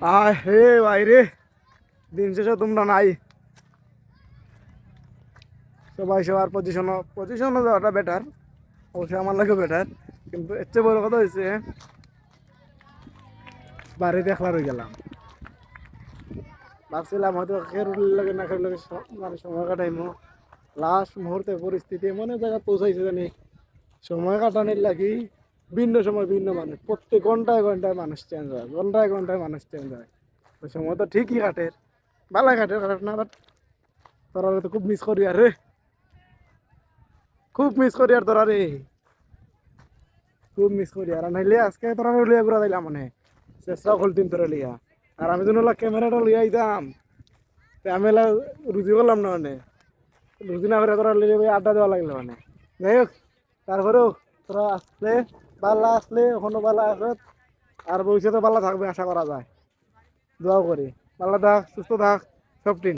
হে ভাই রে, দিন শেষে তোমরা নাই। সবাই সবার পজিশনও যাওয়াটা বেটার, অবশ্যই আমার লাগে বেটার, কিন্তু এর চেয়ে বড় কথা হয়েছে বাড়িতে একলা রয়ে গেলাম। ভাবছিলাম হয়তো খেরুর লাগে না খেরুর লাগে মানে সময় কাটাইমো, লাস্ট মুহূর্তে পরিস্থিতি এমন এক জায়গায় পৌঁছাইছে জানি সময় কাটানোর লাগি ভিন্ন সময় ভিন্ন মানুষ, প্রত্যেক ঘন্টায় ঘন্টায় মানুষ চেঞ্জ হয়, ঘন্টায় ঘন্টায় মানুষ চেঞ্জ হয়। ওই সময় তো ঠিকই কাটে, ভালো কাটে, খারাপ না, বাট তোরা তো খুব মিস করি আর রে, খুব মিস করি আর তোরা রে, খুব মিস করি। আর নাইলে আজকে তোরা লিয়া ঘুরা দিলাম মানে চেষ্টা করতিম তোরা লিয়া। আর আমি যেন ক্যামেরাটা লিয়ে আইতাম, তা আমি রুজি করলাম না মানে, রুজি না করে তোরা লিয়ে আড্ডা দেওয়া লাগলো মানে। যাই হোক, তারপরেও তোরা আসলে বালা, আসলে এখনো বালা আছে, আর ভবিষ্যতে বালা থাকবে আশা করা যায়। দোয়া করি, ভালো থাক, সুস্থ থাক, সব ঠিক।